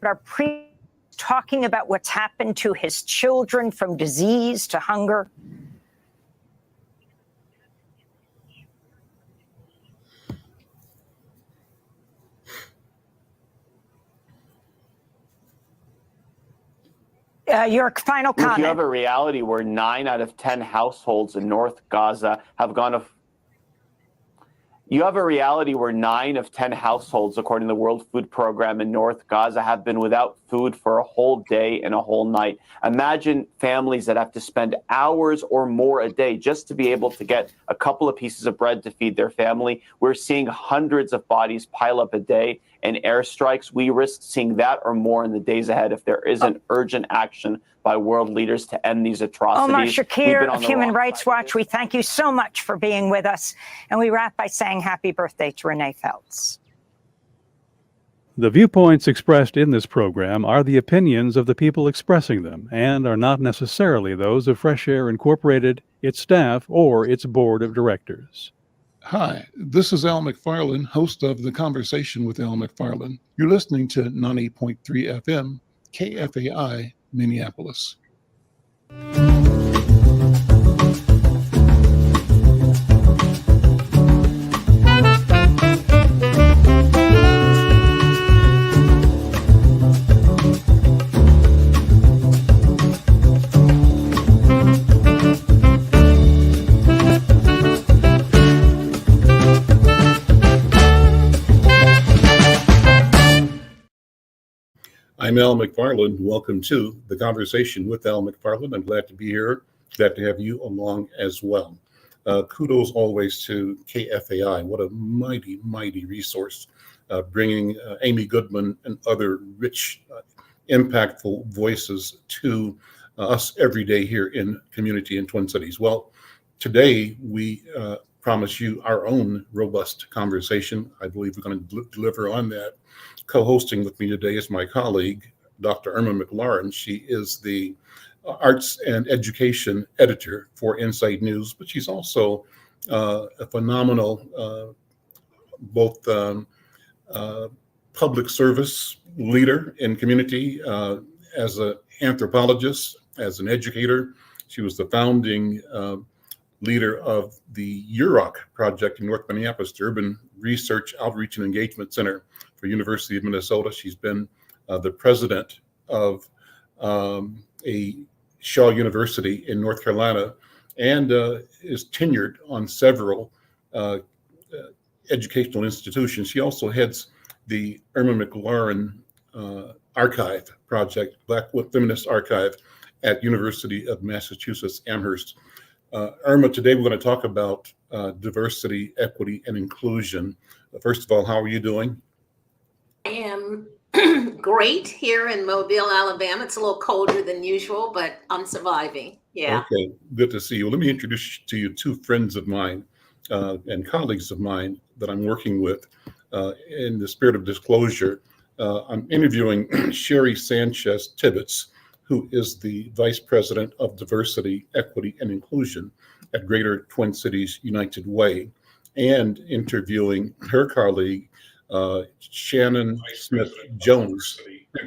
our priest talking about what's happened to his children, from disease to hunger. Your final comment. Look, you have a reality where 9 out of 10 households in North Gaza have gone. You have a reality where 9 of 10 households, according to the World Food Program in North Gaza, have been without food for a whole day and a whole night. Imagine families that have to spend hours or more a day just to be able to get a couple of pieces of bread to feed their family. We're seeing hundreds of bodies pile up a day and airstrikes. We risk seeing that or more in the days ahead if there isn't urgent action by world leaders to end these atrocities. Omar Shakir of Human Rights Watch, we thank you so much for being with us. And we wrap by saying happy birthday to Renee Feltz. The viewpoints expressed in this program are the opinions of the people expressing them and are not necessarily those of Fresh Air Incorporated, its staff, or its board of directors. Hi, this is Al McFarlane, host of The Conversation with Al McFarlane. You're listening to 98.3 FM, KFAI, Minneapolis. I'm Al McFarlane. Welcome to The Conversation with Al McFarlane. I'm glad to be here. Glad to have you along as well. Kudos always to KFAI. What a mighty, mighty resource, bringing Amy Goodman and other rich, impactful voices to us every day here in community in Twin Cities. Well, today we promise you our own robust conversation. I believe we're going to deliver on that. Co-hosting with me today is my colleague, Dr. Irma McLaurin. She is the Arts and Education Editor for Inside News, but she's also a phenomenal both public service leader in community, as an anthropologist, as an educator. She was the founding leader of the UROC project in North Minneapolis, the Urban Research Outreach and Engagement Center for University of Minnesota. She's been the president of a Shaw University in North Carolina and is tenured on several educational institutions. She also heads the Irma McLaurin Archive Project, Black Feminist Archive at University of Massachusetts Amherst. Irma, today we're going to talk about diversity, equity, and inclusion. First of all, how are you doing? I am great here in Mobile, Alabama. It's a little colder than usual, but I'm surviving. Yeah. Okay, good to see you. Let me introduce to you two friends of mine and colleagues of mine that I'm working with in the spirit of disclosure. I'm interviewing Sherry Sanchez Tibbetts, who is the Vice President of Diversity, Equity, and Inclusion at Greater Twin Cities United Way, and interviewing her colleague, Shannon Smith Jones,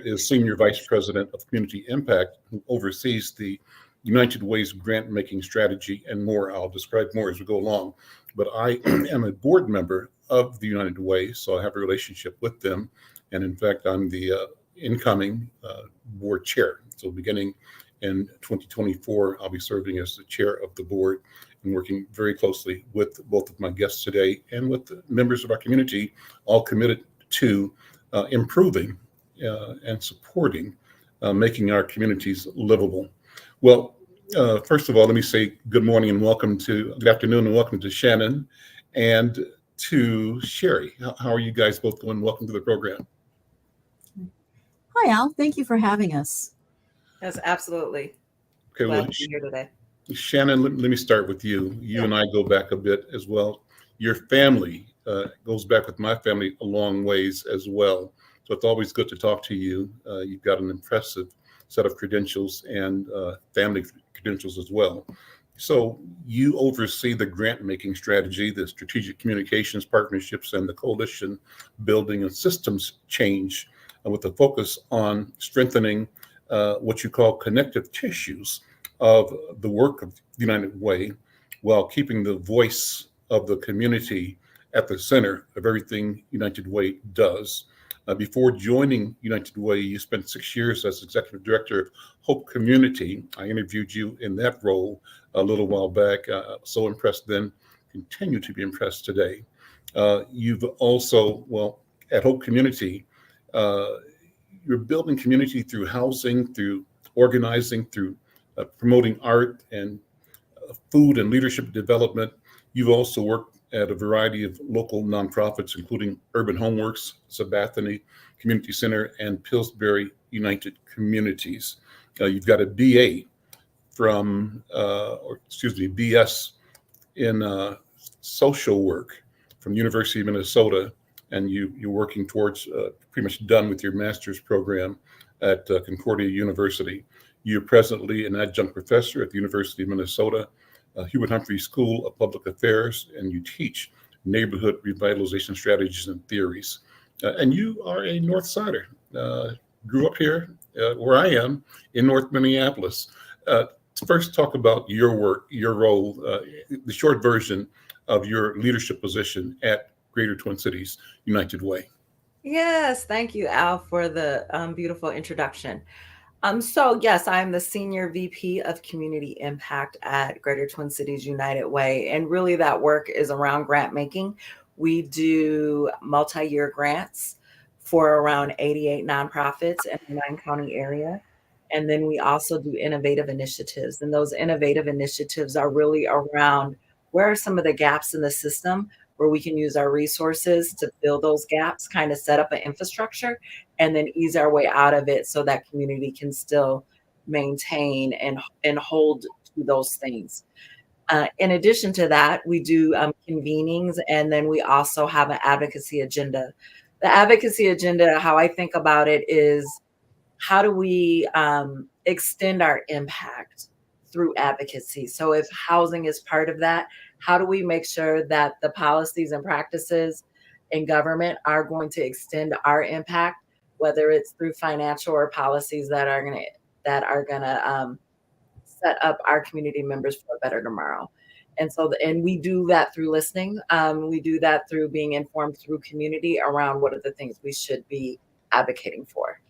is Senior Vice President of Community Impact, who oversees the United Way's grant-making strategy and more. I'll describe more as we go along. But I am a board member of the United Way, so I have a relationship with them. And in fact, I'm the incoming board chair. So beginning in 2024, I'll be serving as the chair of the board and working very closely with both of my guests today and with the members of our community, all committed to improving and supporting making our communities livable. Well, first of all, let me say good morning and good afternoon and welcome to Shannon and to Sherry. How are you guys both doing? Welcome to the program. Hi, Al. Thank you for having us. Yes, absolutely. Okay, Glad to be here today. Shannon, let me start with you. You and I go back a bit as well. Your family goes back with my family a long ways as well. So it's always good to talk to you. You've got an impressive set of credentials and family credentials as well. So you oversee the grant-making strategy, the strategic communications partnerships, and the coalition building and systems change with a focus on strengthening what you call connective tissues of the work of the United Way, while keeping the voice of the community at the center of everything United Way does. Before joining United Way, you spent 6 years as executive director of Hope Community. I interviewed you in that role a little while back. So impressed then, continue to be impressed today. You've also, well, at Hope Community, you're building community through housing, through organizing, through promoting art and food and leadership development. You've also worked at a variety of local nonprofits, including Urban Homeworks, Sabathani Community Center, and Pillsbury United Communities. You've got a BA from, BS in social work from the University of Minnesota, and you're working towards pretty much done with your master's program at Concordia University. You're presently an adjunct professor at the University of Minnesota, Hubert Humphrey School of Public Affairs, and you teach neighborhood revitalization strategies and theories. And you are a North Sider. Grew up here where I am in North Minneapolis. First, talk about your work, your role, the short version of your leadership position at Greater Twin Cities United Way. Yes, thank you, Al, for the beautiful introduction. So yes, I'm the Senior VP of Community Impact at Greater Twin Cities United Way. And really that work is around grant making. We do multi-year grants for around 88 nonprofits in the 9-county area. And then we also do innovative initiatives. And those innovative initiatives are really around where are some of the gaps in the system where we can use our resources to fill those gaps, kind of set up an infrastructure, and then ease our way out of it so that community can still maintain and hold to those things. In addition to that, we do convenings, and then we also have an advocacy agenda. The advocacy agenda, how I think about it is, how do we extend our impact through advocacy? So if housing is part of that, how do we make sure that the policies and practices in government are going to extend our impact, whether it's through financial or policies that are going to set up our community members for a better tomorrow? And so, and we do that through listening. We do that through being informed through community around what are the things we should be advocating for.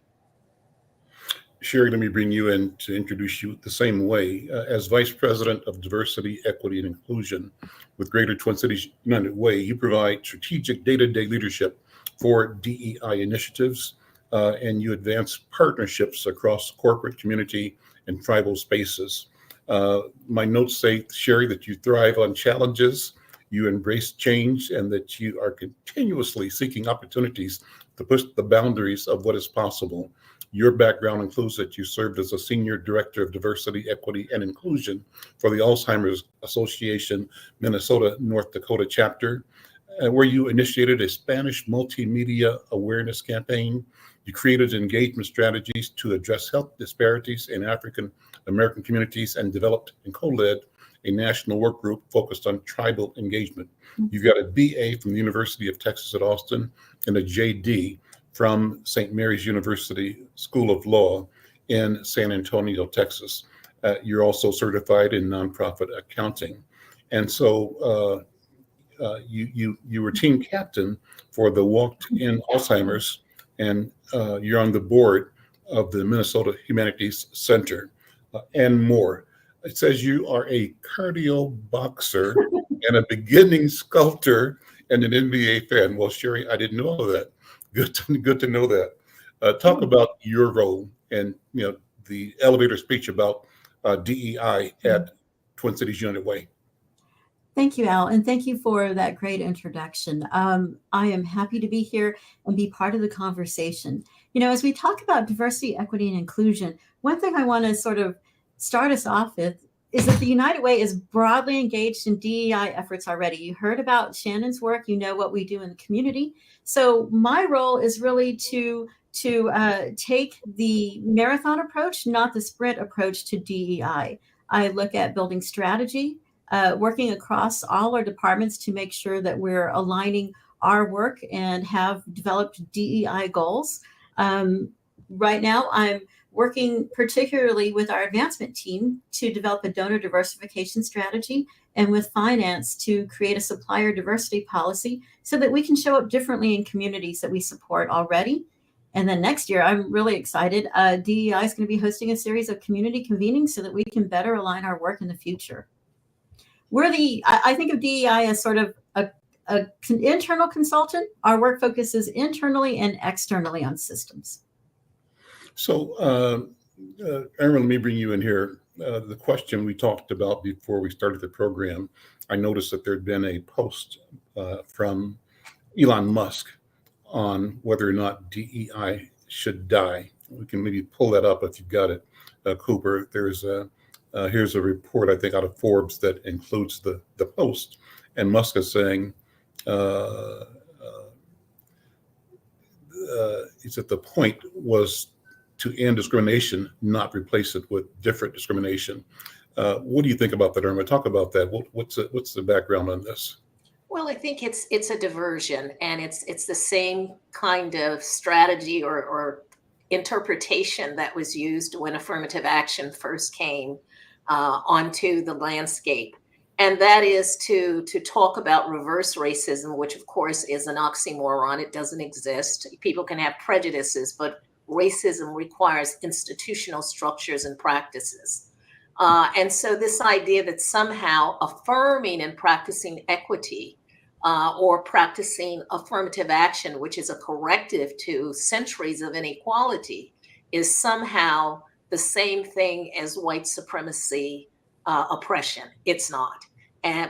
Sherry, let me bring you in to introduce you the same way. As Vice President of Diversity, Equity, and Inclusion with Greater Twin Cities United Way, you provide strategic day-to-day leadership for DEI initiatives, and you advance partnerships across corporate, community, and tribal spaces. My notes say, Sherry, that you thrive on challenges, you embrace change, and that you are continuously seeking opportunities to push the boundaries of what is possible. Your background includes that you served as a Senior Director of Diversity, Equity, and Inclusion for the Alzheimer's Association Minnesota North Dakota chapter, where you initiated a Spanish multimedia awareness campaign. You created engagement strategies to address health disparities in African American communities and developed and co-led a national work group focused on tribal engagement. You've got a BA from the University of Texas at Austin and a JD from St. Mary's University School of Law in San Antonio, Texas. You're also certified in nonprofit accounting. And so you were team captain for the Walk to End Alzheimer's, and you're on the board of the Minnesota Humanities Center, and more. It says you are a cardio boxer and a beginning sculptor and an NBA fan. Well, Sherry, I didn't know all of that. Good to know that. Talk about your role and the elevator speech about DEI at Twin Cities United Way. Thank you, Al, and thank you for that great introduction. I am happy to be here and be part of the conversation. As we talk about diversity, equity, and inclusion, one thing I want to sort of start us off with is that the United Way is broadly engaged in DEI efforts already. You heard about Shannon's work, you know what we do in the community. So my role is really to take the marathon approach, not the sprint approach to DEI. I look at building strategy, working across all our departments to make sure that we're aligning our work and have developed DEI goals. Right now, I'm working particularly with our advancement team to develop a donor diversification strategy and with finance to create a supplier diversity policy so that we can show up differently in communities that we support already. And then next year, I'm really excited. DEI is going to be hosting a series of community convenings so that we can better align our work in the future. I think of DEI as sort of an internal consultant. Our work focuses internally and externally on systems. So, Aaron, let me bring you in here. The question we talked about before we started the program, I noticed that there'd been a post from Elon Musk on whether or not DEI should die. We can maybe pull that up if you've got it, Cooper. Here's a report, I think, out of Forbes that includes the post. And Musk is saying, he said the point was to end discrimination, not replace it with different discrimination. What do you think about that, Irma? Talk about that. What's the background on this? Well, I think it's a diversion, and it's the same kind of strategy or interpretation that was used when affirmative action first came onto the landscape. And that is to talk about reverse racism, which of course is an oxymoron. It doesn't exist. People can have prejudices, but racism requires institutional structures and practices. And so this idea that somehow affirming and practicing equity or practicing affirmative action, which is a corrective to centuries of inequality, is somehow the same thing as white supremacy oppression. It's not.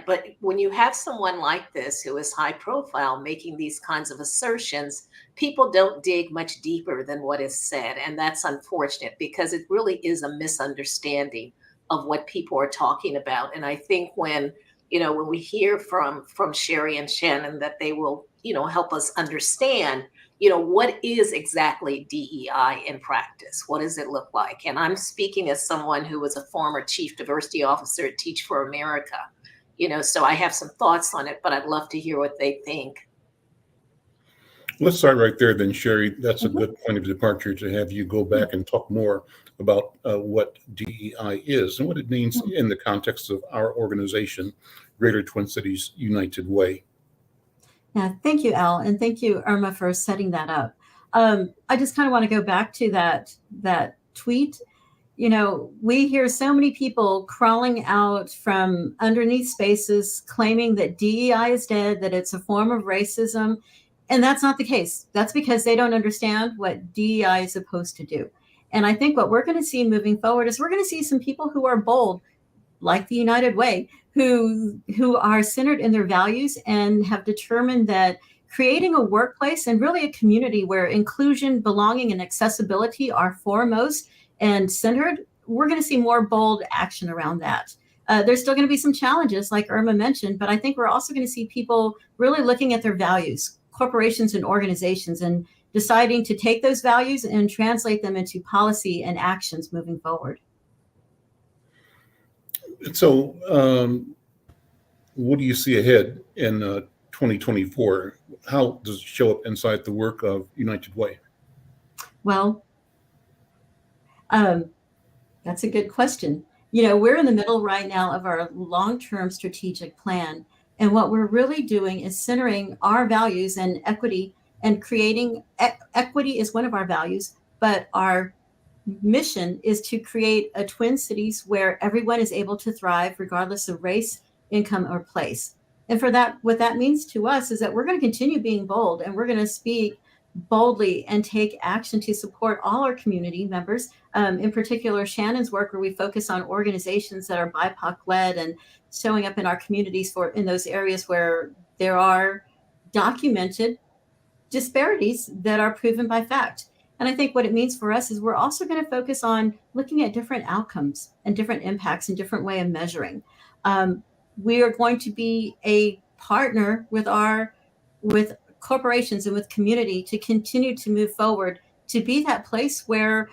But when you have someone like this who is high profile making these kinds of assertions, people don't dig much deeper than what is said. And that's unfortunate because it really is a misunderstanding of what people are talking about. And I think when we hear from Sherry and Shannon that they will, help us understand, what is exactly DEI in practice? What does it look like? And I'm speaking as someone who was a former chief diversity officer at Teach for America, so I have some thoughts on it, but I'd love to hear what they think. Let's start right there then, Sherry. That's a good point of departure to have you go back and talk more about what DEI is and what it means in the context of our organization, Greater Twin Cities United Way. Yeah, thank you, Al, and thank you, Irma, for setting that up. I just kind of want to go back to that tweet. We hear so many people crawling out from underneath spaces claiming that DEI is dead, that it's a form of racism. And that's not the case. That's because they don't understand what DEI is supposed to do. And I think what we're going to see moving forward is we're going to see some people who are bold, like the United Way, who are centered in their values and have determined that creating a workplace and really a community where inclusion, belonging, and accessibility are foremost and centered, we're going to see more bold action around that. There's still going to be some challenges, like Irma mentioned, but I think we're also going to see people really looking at their values, corporations and organizations, and deciding to take those values and translate them into policy and actions moving forward. So what do you see ahead in 2024? How does it show up inside the work of United Way? Well, that's a good question. We're in the middle right now of our long-term strategic plan. And what we're really doing is centering our values and equity and creating equity is one of our values, but our mission is to create a Twin Cities where everyone is able to thrive regardless of race, income, or place. And for that, what that means to us is that we're going to continue being bold and we're going to speak boldly and take action to support all our community members. In particular, Shannon's work, where we focus on organizations that are BIPOC led and showing up in our communities in those areas where there are documented disparities that are proven by fact. And I think what it means for us is we're also going to focus on looking at different outcomes and different impacts and different way of measuring. We are going to be a partner with corporations and with community to continue to move forward, to be that place where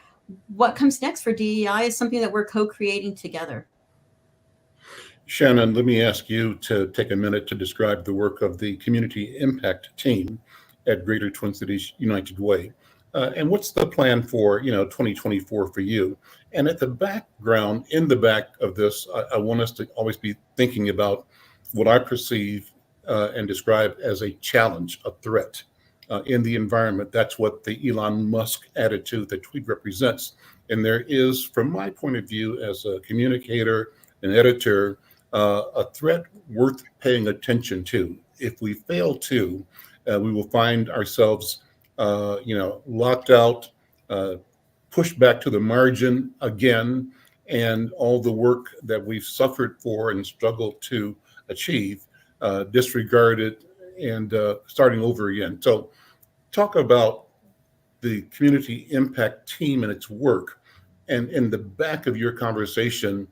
what comes next for DEI is something that we're co-creating together. Shannon, let me ask you to take a minute to describe the work of the Community Impact Team at Greater Twin Cities United Way. And what's the plan for 2024 for you? And at the background, in the back of this, I want us to always be thinking about what I perceive and describe as a challenge, a threat in the environment. That's what the Elon Musk attitude that tweet represents. And there is, from my point of view as a communicator, an editor, a threat worth paying attention to. If we fail to, we will find ourselves locked out, pushed back to the margin again, and all the work that we've suffered for and struggled to achieve disregarded and starting over again. So talk about the community impact team and its work. And in the back of your conversation,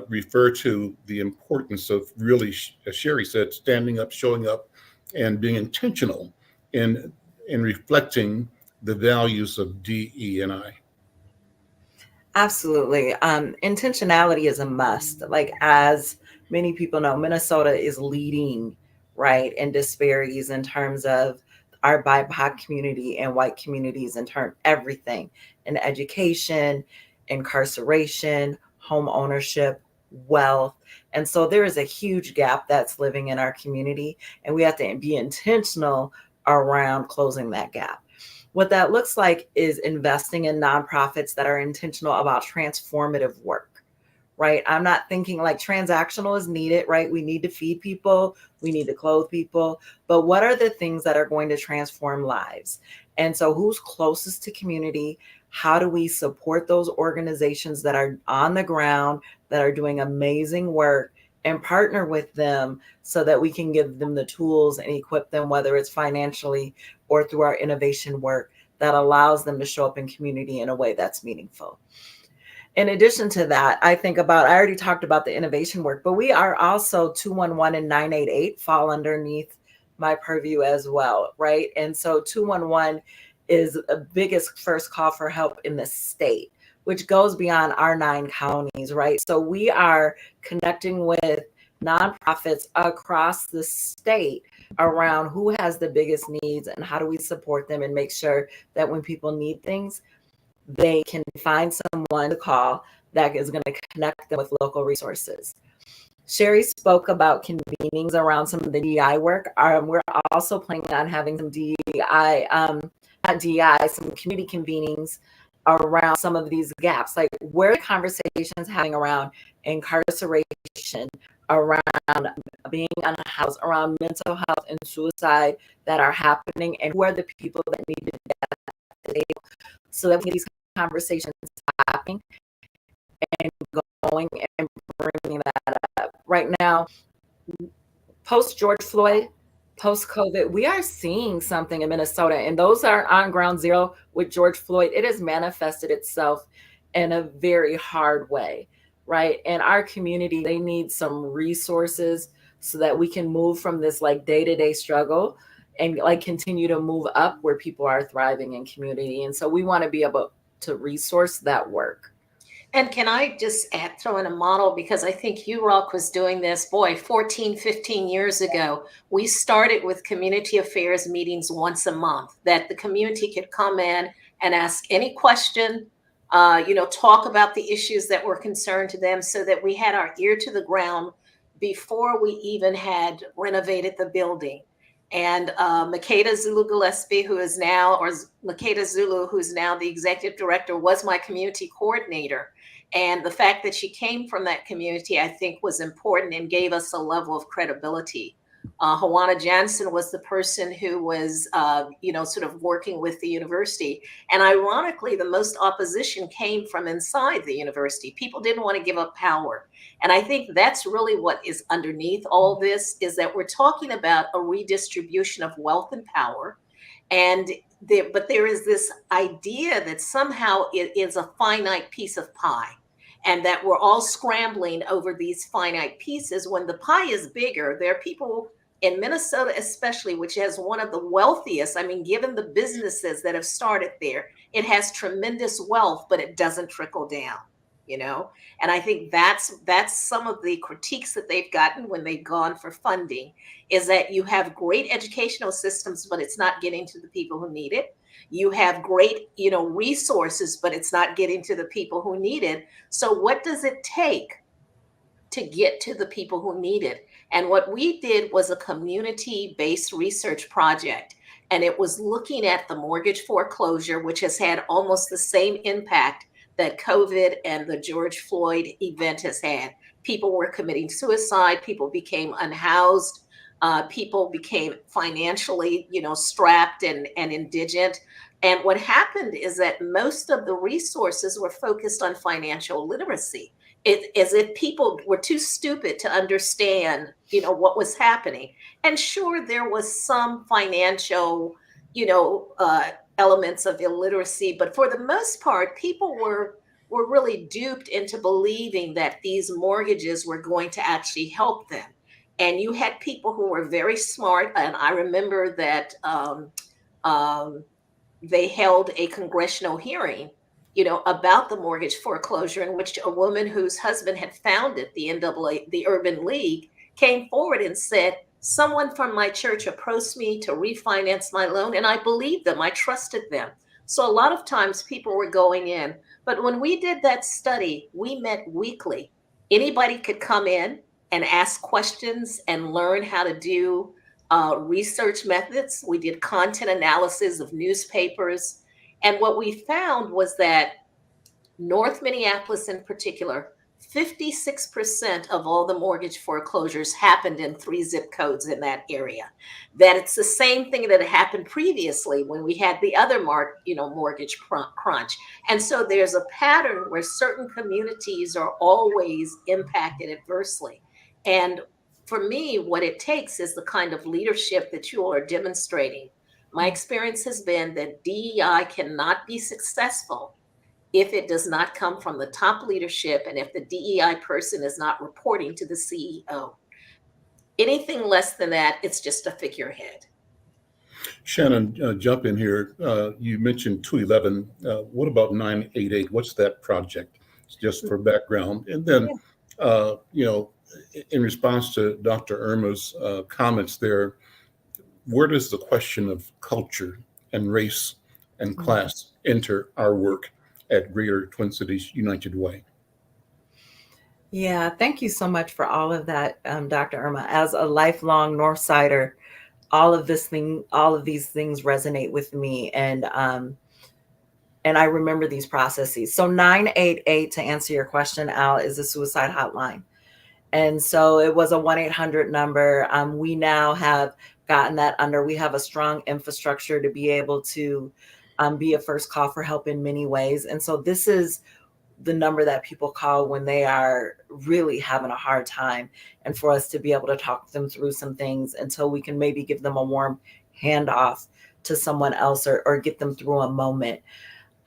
refer to the importance of really, as Sherry said, standing up, showing up, and being intentional in reflecting the values of DE&I. Absolutely. Intentionality is a must. Like, as many people know, Minnesota is leading, right, in disparities in terms of our BIPOC community and white communities in terms everything in education, incarceration, home ownership, wealth. And so there is a huge gap that's living in our community, and we have to be intentional around closing that gap. What that looks like is investing in nonprofits that are intentional about transformative work, right? I'm not thinking like transactional is needed, right? We need to feed people, we need to clothe people, but what are the things that are going to transform lives? And so who's closest to community? How do we support those organizations that are on the ground, that are doing amazing work, and partner with them so that we can give them the tools and equip them, whether it's financially or through our innovation work, that allows them to show up in community in a way that's meaningful. In addition to that, I already talked about the innovation work, but we are also 211 and 988 fall underneath my purview as well, right? And so 211 is the biggest first call for help in the state, which goes beyond our 9 counties, right? So we are connecting with nonprofits across the state around who has the biggest needs and how do we support them and make sure that when people need things, they can find someone to call that is going to connect them with local resources. Sherry spoke about convenings around some of the DEI work. We're also planning on having some some community convenings around some of these gaps, like where the conversations having around incarceration, around being unhoused, around mental health and suicide that are happening, and who are the people that need to get at the table, so that we get these conversations happening and going and bringing that up. Right now, post George Floyd, post COVID, we are seeing something in Minnesota, and those are on ground zero with George Floyd. It has manifested itself in a very hard way, right? And our community, they need some resources so that we can move from this like day-to-day struggle and like continue to move up where people are thriving in community. And so we want to be able to resource that work. And can I just throw in a model, because I think UROC was doing this, 14, 15 years ago. We started with community affairs meetings once a month that the community could come in and ask any question, talk about the issues that were concerned to them, so that we had our ear to the ground before we even had renovated the building. And Makeda Zulu Gillespie, who's now the executive director, was my community coordinator. And the fact that she came from that community, I think, was important and gave us a level of credibility. Hawana Jansen was the person who was, sort of working with the university. And ironically, the most opposition came from inside the university. People didn't want to give up power. And I think that's really what is underneath all this, is that we're talking about a redistribution of wealth and power. But there is this idea that somehow it is a finite piece of pie, and that we're all scrambling over these finite pieces when the pie is bigger. There are people in Minnesota, especially, which has one of the wealthiest, given the businesses that have started there, it has tremendous wealth, but it doesn't trickle down, And I think that's some of the critiques that they've gotten when they've gone for funding, is that you have great educational systems, but it's not getting to the people who need it. You have great, resources, but it's not getting to the people who need it. So what does it take to get to the people who need it? And what we did was a community-based research project. And it was looking at the mortgage foreclosure, which has had almost the same impact that COVID and the George Floyd event has had. People were committing suicide, people became unhoused, people became financially, strapped and indigent. And what happened is that most of the resources were focused on financial literacy. As if people were too stupid to understand, what was happening. And sure, there was some financial, elements of illiteracy, but for the most part, people were really duped into believing that these mortgages were going to actually help them. And you had people who were very smart, and I remember that they held a congressional hearing, about the mortgage foreclosure, in which a woman whose husband had founded the NAA, the Urban League, came forward and said, someone from my church approached me to refinance my loan, and I believed them. I trusted them. So a lot of times people were going in. But when we did that study, we met weekly. Anybody could come in and ask questions and learn how to do research methods. We did content analysis of newspapers. And what we found was that North Minneapolis in particular, 56% of all the mortgage foreclosures happened in 3 zip codes in that area. That it's the same thing that had happened previously when we had the other mortgage crunch. And so there's a pattern where certain communities are always impacted adversely. And for me, what it takes is the kind of leadership that you all are demonstrating. My experience has been that DEI cannot be successful if it does not come from the top leadership and if the DEI person is not reporting to the CEO. Anything less than that, it's just a figurehead. Shannon, jump in here. You mentioned 211. What about 988? What's that project? Just for background. And then, in response to Dr. Irma's comments there, where does the question of culture and race and class enter our work at Greater Twin Cities United Way? Yeah, thank you so much for all of that, Dr. Irma. As a lifelong Northsider, all of these things resonate with me, and I remember these processes. So 988, to answer your question, Al, is a suicide hotline. And so it was a 1-800 number. We now have gotten that under. We have a strong infrastructure to be able to be a first call for help in many ways. And so this is the number that people call when they are really having a hard time, and for us to be able to talk them through some things until we can maybe give them a warm handoff to someone else or get them through a moment.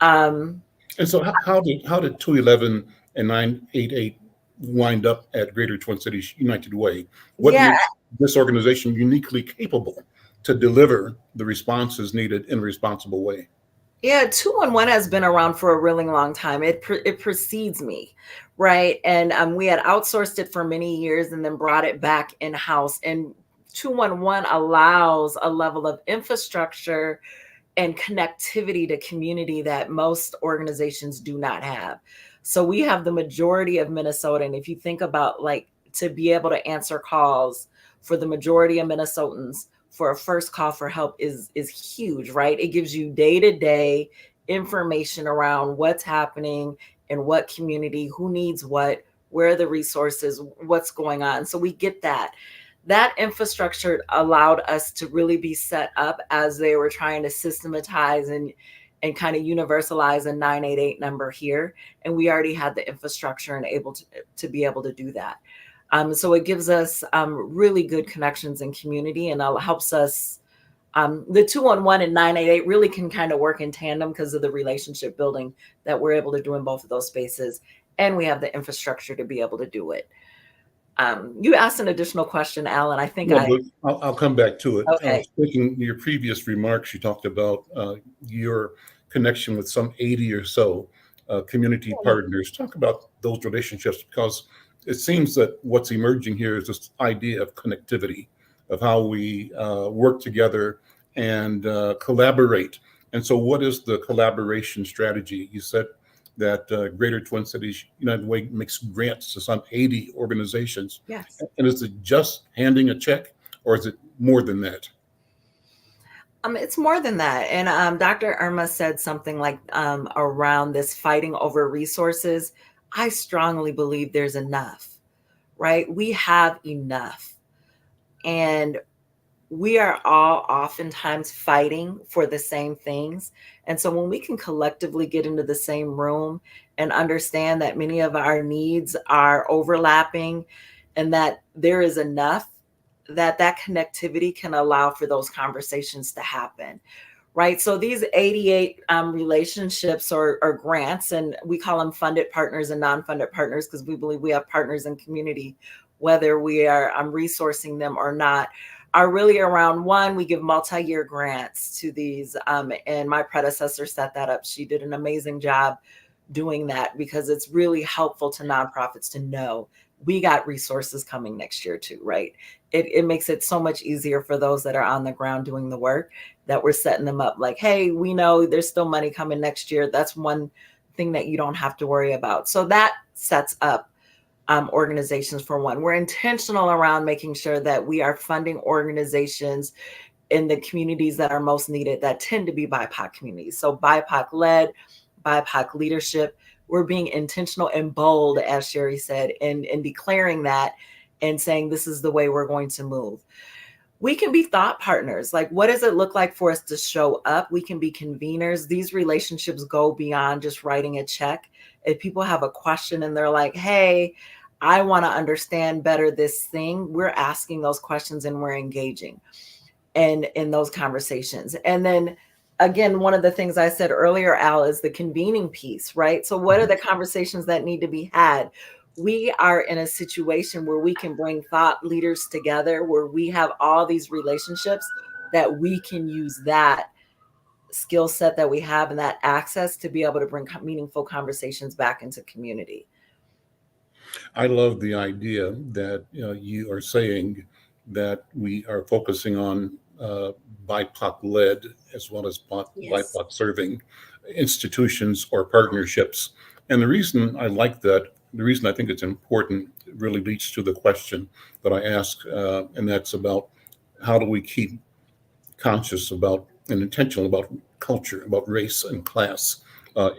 And so how did 211 and 988 wind up at Greater Twin Cities United Way? What makes this organization uniquely capable to deliver the responses needed in a responsible way? Yeah, 211 has been around for a really long time. It precedes me, right? And we had outsourced it for many years and then brought it back in-house. And 211 allows a level of infrastructure and connectivity to community that most organizations do not have. So we have the majority of Minnesota. And if you think about, to be able to answer calls for the majority of Minnesotans for a first call for help is huge, right? It gives you day-to-day information around what's happening in what community, who needs what, where are the resources, what's going on. So we get that. That infrastructure allowed us to really be set up as they were trying to systematize and kind of universalize a 988 number here. And we already had the infrastructure and able to be able to do that. So it gives us really good connections in community, and helps us. The 211 and 988 really can kind of work in tandem because of the relationship building that we're able to do in both of those spaces. And we have the infrastructure to be able to do it. You asked an additional question, Alan. I think I'll come back to it. Okay. Speaking your previous remarks, you talked about your connection with some 80 or so community partners. Talk about those relationships, because it seems that what's emerging here is this idea of connectivity, of how we work together and collaborate And so what is the collaboration strategy? You said that Greater Twin Cities United Way makes grants to some 80 organizations. Yes. And is it just handing a check, or is it more than that? It's more than that. And Dr. Irma said something like around this fighting over resources. I strongly believe there's enough, right? We have enough. And we are all oftentimes fighting for the same things. And so when we can collectively get into the same room and understand that many of our needs are overlapping and that there is enough, that connectivity can allow for those conversations to happen. Right. So these 88 relationships or grants, and we call them funded partners and non-funded partners because we believe we have partners in community, whether we are resourcing them or not, are really around one, we give multi-year grants to these. And my predecessor set that up. She did an amazing job doing that because it's really helpful to nonprofits to know we got resources coming next year too, right? It makes it so much easier for those that are on the ground doing the work that we're setting them up like, hey, we know there's still money coming next year. That's one thing that you don't have to worry about. So that sets up organizations for one. We're intentional around making sure that we are funding organizations in the communities that are most needed that tend to be BIPOC communities. So BIPOC led, BIPOC leadership. We're being intentional and bold, as Sherry said, in declaring that and saying this is the way we're going to move. We can be thought partners. Like, what does it look like for us to show up? We can be conveners. These relationships go beyond just writing a check. If people have a question and they're like, hey, I want to understand better this thing, we're asking those questions and we're engaging in those conversations. And then again, one of the things I said earlier, Al, is the convening piece, right? So what are the conversations that need to be had? We are in a situation where we can bring thought leaders together, where we have all these relationships that we can use that skill set that we have and that access to be able to bring meaningful conversations back into community. I love the idea that you are saying that we are focusing on BIPOC-led as well as BIPOC serving institutions or partnerships. And the reason I like that, the reason I think it's important, really leads to the question that I ask, and that's about how do we keep conscious about and intentional about culture, about race and class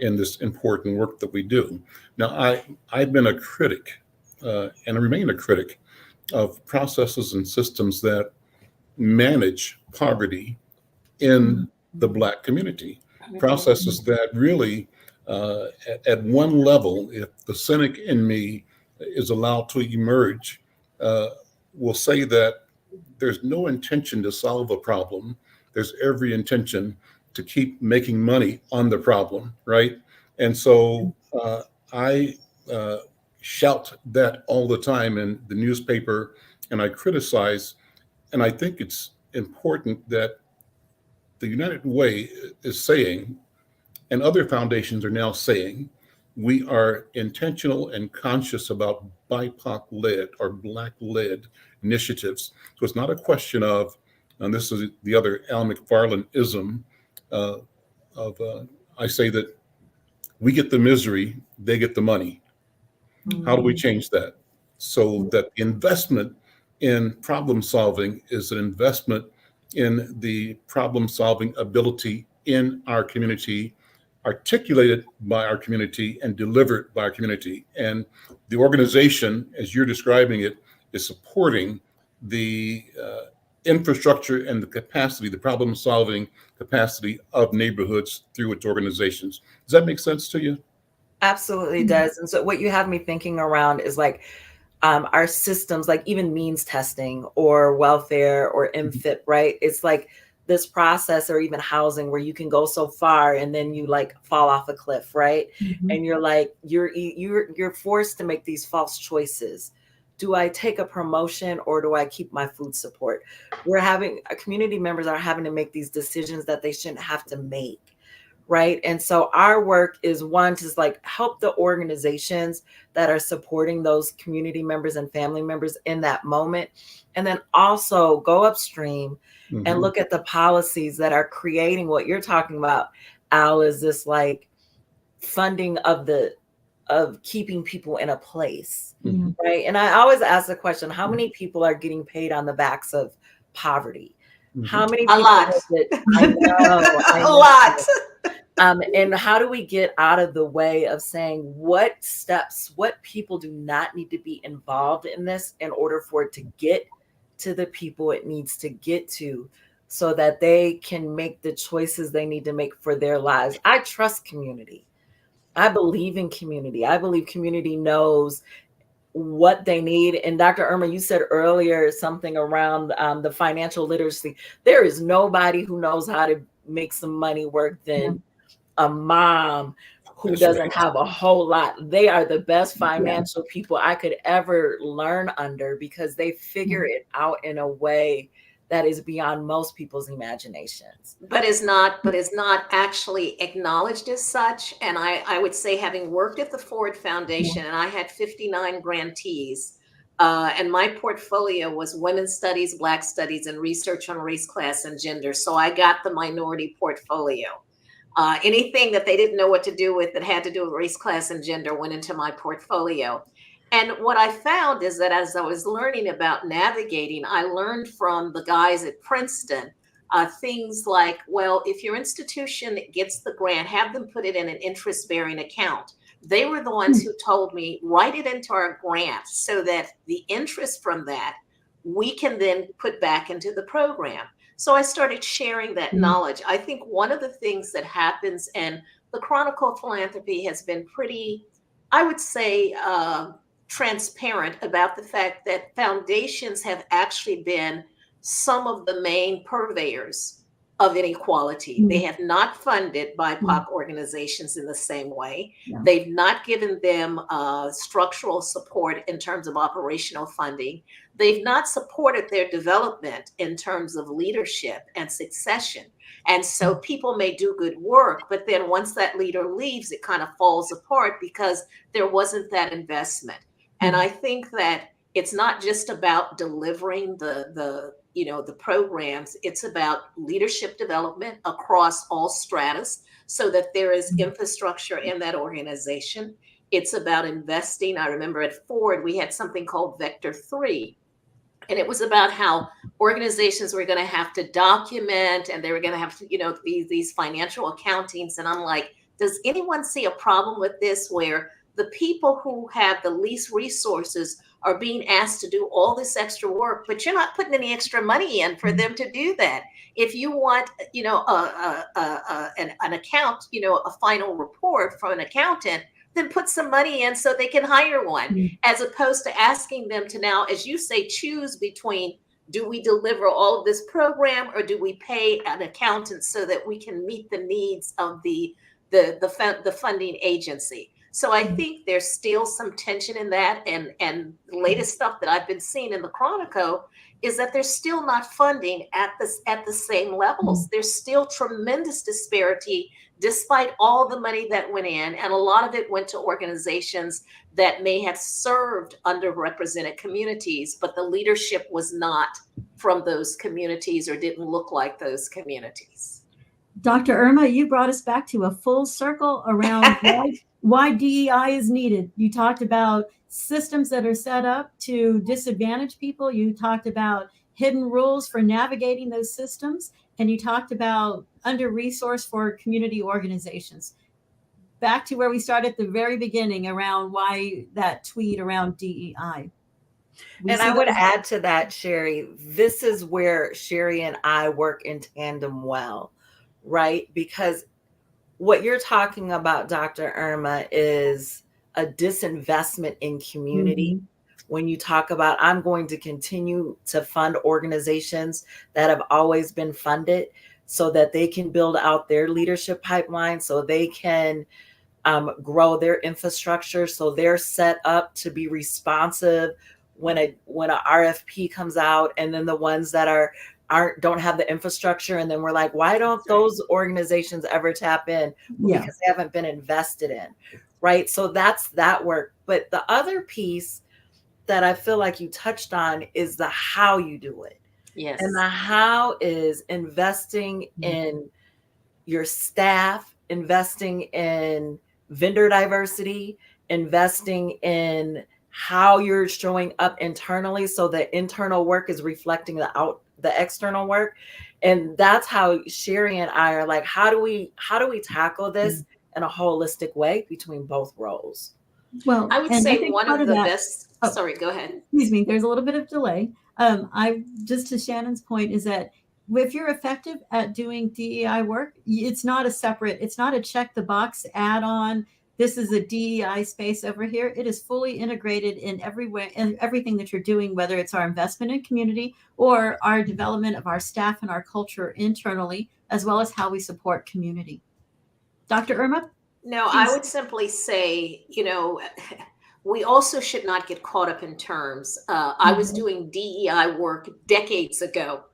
in this important work that we do. Now, I've been a critic and I remain a critic of processes and systems that manage poverty in the Black community. Processes that really, at one level, if the cynic in me is allowed to emerge, will say that there's no intention to solve a problem. There's every intention to keep making money on the problem, right? And so I shout that all the time in the newspaper, and I criticize, and I think it's important that the United Way is saying, and other foundations are now saying, we are intentional and conscious about BIPOC-led or Black-led initiatives. So it's not a question of, and this is the other Al McFarlane-ism, I say that we get the misery, they get the money. How do we change that? So that the investment in problem solving is an investment in the problem solving ability in our community, articulated by our community and delivered by our community. And the organization, as you're describing it, is supporting the infrastructure and the capacity, the problem solving capacity of neighborhoods through its organizations. Does that make sense to you? Absolutely does. And so what you have me thinking around is like our systems, like even means testing or welfare or MFIP, right? It's like this process, or even housing, where you can go so far and then you like fall off a cliff, right? And you're like, you're forced to make these false choices. Do I take a promotion or do I keep my food support? We're having community members are having to make these decisions that they shouldn't have to make, right? And so our work is one to like help the organizations that are supporting those community members and family members in that moment. And then also go upstream and look at the policies that are creating what you're talking about, Al, is this like funding of keeping people in a place, right? And I always ask the question, how many people are getting paid on the backs of poverty? How many people? A lot. I know. A lot. And how do we get out of the way of saying what people do not need to be involved in this in order for it to get to the people it needs to get to, so that they can make the choices they need to make for their lives. I trust community. I believe in community. I believe community knows what they need. And Dr. Irma, you said earlier something around the financial literacy. There is nobody who knows how to make some money work than a mom who doesn't have a whole lot. They are the best financial people I could ever learn under, because they figure it out in a way that is beyond most people's imaginations. But is not actually acknowledged as such. And I would say, having worked at the Ford Foundation, and I had 59 grantees, and my portfolio was women's studies, Black studies, and research on race, class, and gender. So I got the minority portfolio. Anything that they didn't know what to do with that had to do with race, class, and gender went into my portfolio. And what I found is that as I was learning about navigating, I learned from the guys at Princeton things like, well, if your institution gets the grant, have them put it in an interest-bearing account. They were the ones who told me, write it into our grant so that the interest from that we can then put back into the program. So I started sharing that knowledge. I think one of the things that happens, and the Chronicle of Philanthropy has been pretty, I would say, transparent about the fact that foundations have actually been some of the main purveyors of inequality. They have not funded BIPOC organizations in the same way. They've not given them structural support in terms of operational funding. They've not supported their development in terms of leadership and succession. And so people may do good work, but then once that leader leaves, it kind of falls apart because there wasn't that investment. And I think that it's not just about delivering the programs. It's about leadership development across all stratas so that there is infrastructure in that organization. It's about investing. I remember at Ford, we had something called Vector 3. And it was about how organizations were going to have to document, and they were going to have to, these financial accountings. And I'm like, does anyone see a problem with this, where the people who have the least resources are being asked to do all this extra work, but you're not putting any extra money in for them to do that? If you want, an account, a final report from an accountant, then put some money in so they can hire one, as opposed to asking them to now, as you say, choose between, do we deliver all of this program or do we pay an accountant so that we can meet the needs of the funding agency? So I think there's still some tension in that. And the latest stuff that I've been seeing in the Chronicle is that there's still not funding at the same levels. There's still tremendous disparity despite all the money that went in. And a lot of it went to organizations that may have served underrepresented communities, but the leadership was not from those communities or didn't look like those communities. Dr. Irma, you brought us back to a full circle around why DEI is needed. You talked about systems that are set up to disadvantage people. You talked about hidden rules for navigating those systems. And you talked about under-resourced for community organizations. Back to where we started at the very beginning around why that tweet around DEI. And I would add to that, Sherry, this is where Sherry and I work in tandem well, right? Because what you're talking about, Dr. Irma, is a disinvestment in community. When you talk about, I'm going to continue to fund organizations that have always been funded so that they can build out their leadership pipeline, so they can grow their infrastructure, so they're set up to be responsive when a RFP comes out, and then the ones that are don't have the infrastructure, and then we're like, why don't those organizations ever tap in? Well, Yeah. because they haven't been invested in, right? So that's that work. But the other piece that I feel like you touched on is the how you do it. Yes. And the how is investing in your staff, investing in vendor diversity, investing in how you're showing up internally, so the internal work is reflecting the external work. And that's how Sherry and I are like, how do we tackle this in a holistic way between both roles? Well, I would and I say think one part of of the that, best, oh, sorry, go ahead. excuse me, there's a little bit of delay. I just to Shannon's point is that if you're effective at doing DEI work, it's not a check the box add on. This is a DEI space over here. It is fully integrated in every way and everything that you're doing, whether it's our investment in community or our development of our staff and our culture internally, as well as how we support community. Dr. Irma? No, Please. I would simply say, we also should not get caught up in terms. I was doing DEI work decades ago,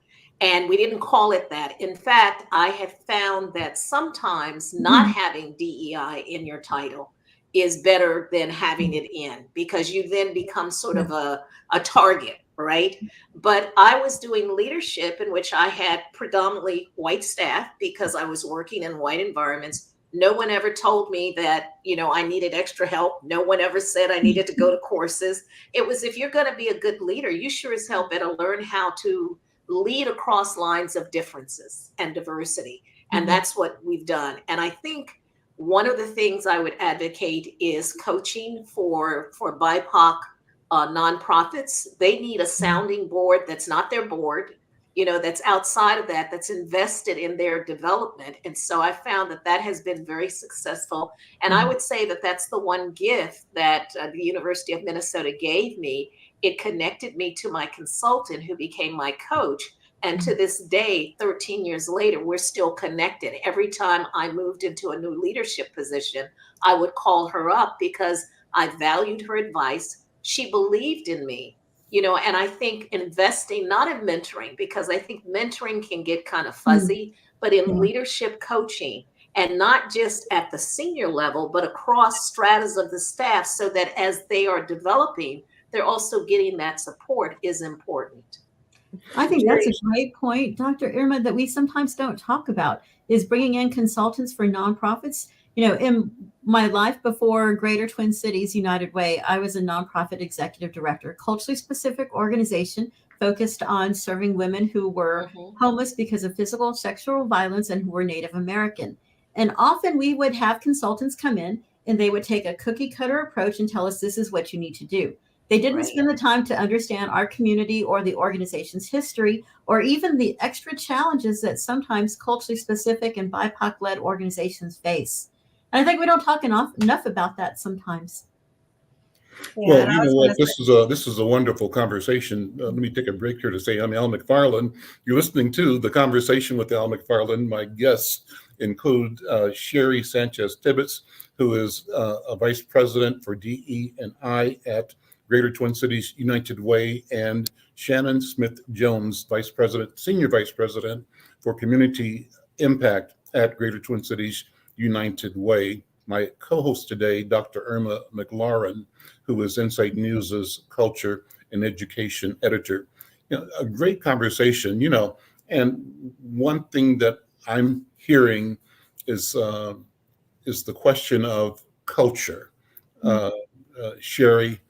and we didn't call it that. In fact, I have found that sometimes not having DEI in your title is better than having it in, because you then become sort of a target, right? But I was doing leadership in which I had predominantly white staff because I was working in white environments. No one ever told me that, I needed extra help. No one ever said I needed to go to courses. It was, if you're going to be a good leader, you sure as hell better learn how to lead across lines of differences and diversity. And that's what we've done. And I think one of the things I would advocate is coaching for BIPOC nonprofits. They need a sounding board that's not their board, that's outside of that, that's invested in their development. And so I found that has been very successful. And I would say that that's the one gift that the University of Minnesota gave me. It connected me to my consultant who became my coach. And to this day, 13 years later, we're still connected. Every time I moved into a new leadership position, I would call her up because I valued her advice. She believed in me. And I think investing, not in mentoring, because I think mentoring can get kind of fuzzy, but in leadership coaching, and not just at the senior level, but across stratas of the staff, so that as they are developing, they're also getting that support, is important. I think that's a great point, Dr. Irma, that we sometimes don't talk about, is bringing in consultants for nonprofits. In my life before Greater Twin Cities United Way, I was a nonprofit executive director, culturally specific organization focused on serving women who were homeless because of physical, sexual violence and who were Native American. And often we would have consultants come in and they would take a cookie cutter approach and tell us, this is what you need to do. They didn't spend the time to understand our community or the organization's history, or even the extra challenges that sometimes culturally specific and BIPOC-led organizations face. And I think we don't talk enough about that sometimes. Well, you know what? This is a wonderful conversation. Let me take a break here to say I'm Al McFarlane. You're listening to the Conversation with Al McFarlane. My guests include Sherry Sanchez-Tibbetts, who is a vice president for DE&I at Greater Twin Cities United Way, and Shannon Smith-Jones, senior vice president for community impact at Greater Twin Cities United Way. My co-host today, Dr. Irma McLaurin, who is Insight News's culture and education editor. A great conversation, and one thing that I'm hearing is the question of culture. Sherry,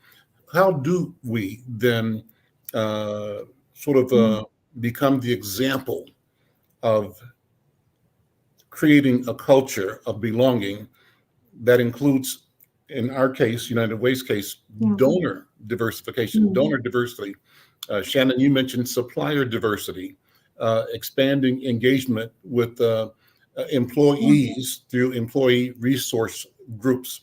how do we then become the example of creating a culture of belonging that includes, in our case, United Way's case, donor diversification, donor diversity. Shannon, you mentioned supplier diversity, expanding engagement with employees through employee resource groups.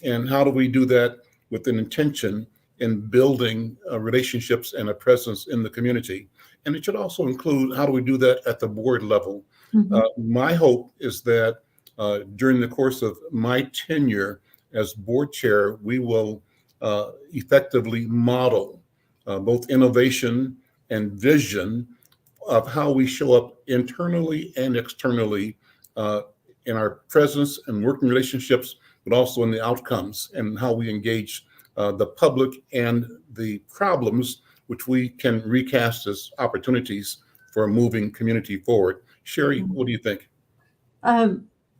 And how do we do that with an intention in building relationships and a presence in the community? And it should also include, how do we do that at the board level? My hope is that during the course of my tenure as board chair, we will effectively model both innovation and vision of how we show up internally and externally in our presence and working relationships, but also in the outcomes and how we engage the public and the problems, which we can recast as opportunities for moving community forward. Sherry, what do you think?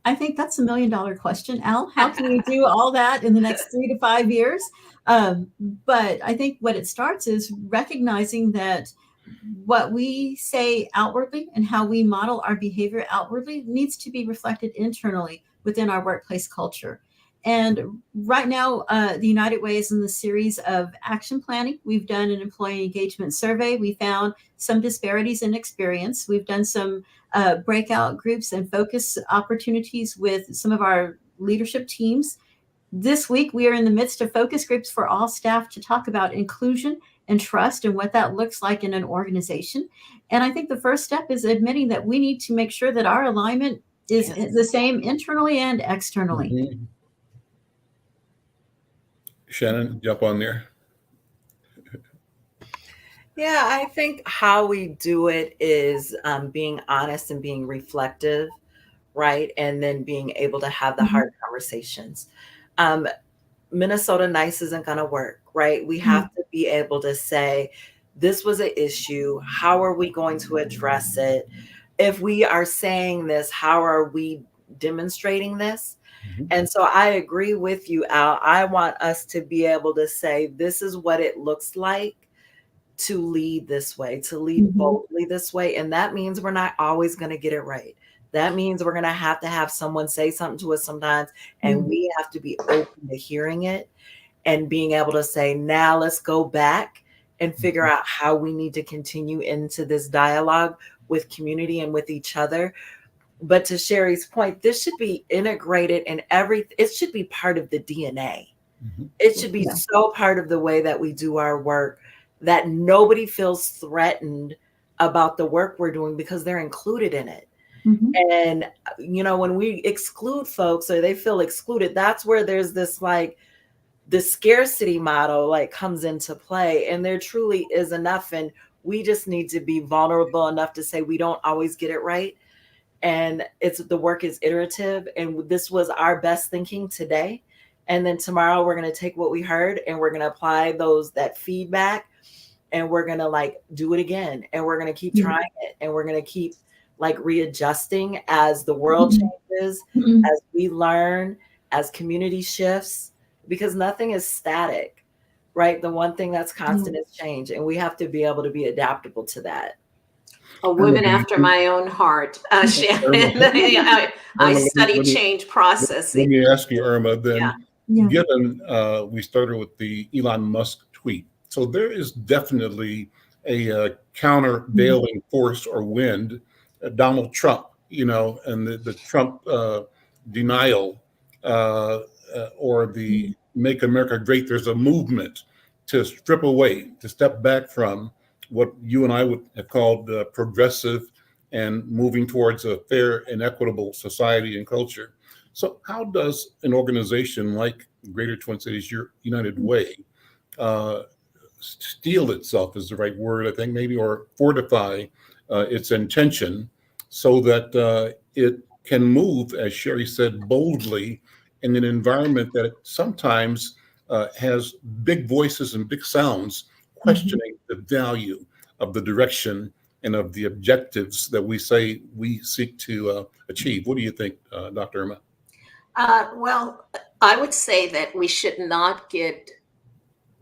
I think that's $1 million question, Al. How can we do all that in the next 3 to 5 years? But I think what it starts is recognizing that what we say outwardly and how we model our behavior outwardly needs to be reflected internally within our workplace culture. And right now, the United Way is in the series of action planning. We've done an employee engagement survey. We found some disparities in experience. We've done some breakout groups and focus opportunities with some of our leadership teams. This week, we are in the midst of focus groups for all staff to talk about inclusion and trust and what that looks like in an organization. And I think the first step is admitting that we need to make sure that our alignment is the same internally and externally. Mm-hmm. Shannon, jump on there. Yeah, I think how we do it is being honest and being reflective, right? And then being able to have the hard conversations. Minnesota Nice isn't going to work, right? We have to be able to say, this was an issue. How are we going to address it? If we are saying this, how are we demonstrating this? And so I agree with you, Al. I want us to be able to say, this is what it looks like to lead this way, to lead boldly this way. And that means we're not always going to get it right. That means we're going to have someone say something to us sometimes, and we have to be open to hearing it and being able to say, now let's go back and figure out how we need to continue into this dialogue with community and with each other. But to Sherry's point, this should be integrated in it should be part of the DNA. It should be so part of the way that we do our work that nobody feels threatened about the work we're doing because they're included in it. And, you know, when we exclude folks or they feel excluded, that's where there's this like the scarcity model like comes into play. And there truly is enough. And we just need to be vulnerable enough to say we don't always get it right. And the work is iterative. And this was our best thinking today. And then tomorrow we're going to take what we heard and we're going to apply that feedback and we're going to like do it again. And we're going to keep trying it. And we're going to keep like readjusting as the world changes, as we learn, as community shifts, because nothing is static, right? The one thing that's constant is change. And we have to be able to be adaptable to that. A woman after my own heart, Shannon. I study change processing. Let me ask you, Irma, then, given we started with the Elon Musk tweet, so there is definitely a countervailing force or wind, Donald Trump, you know, and the Trump denial or the Make America Great. There's a movement to strip away, to step back from what you and I would have called progressive and moving towards a fair and equitable society and culture. So how does an organization like Greater Twin Cities United Way steel itself is the right word, I think, maybe, or fortify its intention so that it can move, as Sherry said, boldly in an environment that sometimes has big voices and big sounds questioning the value of the direction and of the objectives that we say we seek to achieve. What do you think, Dr. Irma? Well, I would say that we should not get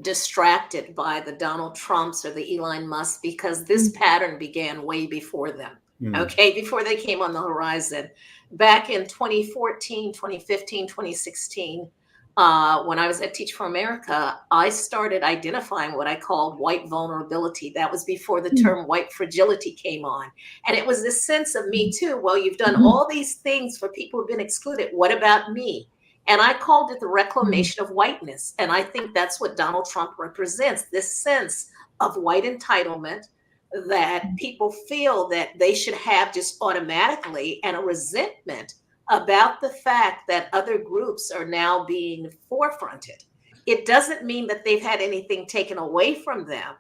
distracted by the Donald Trumps or the Elon Musk because this pattern began way before them. Okay, before they came on the horizon. Back in 2014, 2015, 2016, when I was at Teach for America, I started identifying what I called white vulnerability. That was before the term white fragility came on. And it was this sense of me too. Well, you've done all these things for people who've been excluded. What about me? And I called it the reclamation of whiteness. And I think that's what Donald Trump represents, this sense of white entitlement that people feel that they should have just automatically, and a resentment about the fact that other groups are now being forefronted. It doesn't mean that they've had anything taken away from them,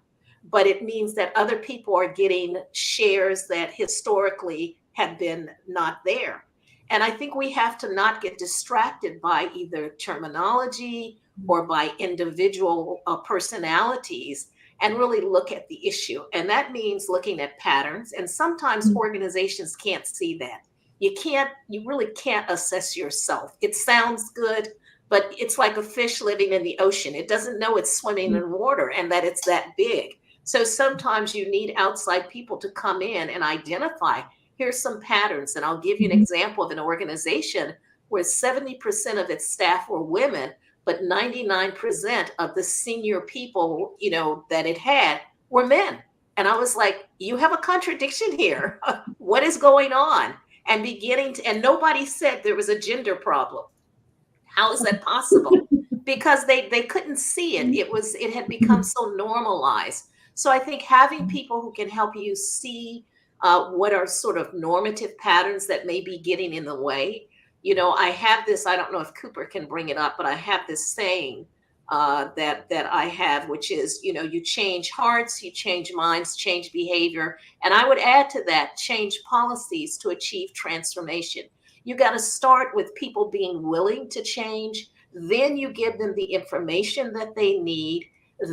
but it means that other people are getting shares that historically have been not there. And I think we have to not get distracted by either terminology or by individual personalities, and really look at the issue. And that means looking at patterns. And sometimes organizations can't see that. You really can't assess yourself. It sounds good, but it's like a fish living in the ocean. It doesn't know it's swimming in water and that it's that big. So sometimes you need outside people to come in and identify, here's some patterns. And I'll give you an example of an organization where 70% of its staff were women, but 99% of the senior people, that it had were men. And I was like, you have a contradiction here. What is going on? And and nobody said there was a gender problem. How is that possible? Because they couldn't see it. It had become so normalized. So I think having people who can help you see what are sort of normative patterns that may be getting in the way. I have this, I don't know if Cooper can bring it up, but I have this saying that I have, which is, you change hearts, you change minds, change behavior. And I would add to that, change policies to achieve transformation. You got to start with people being willing to change. Then you give them the information that they need.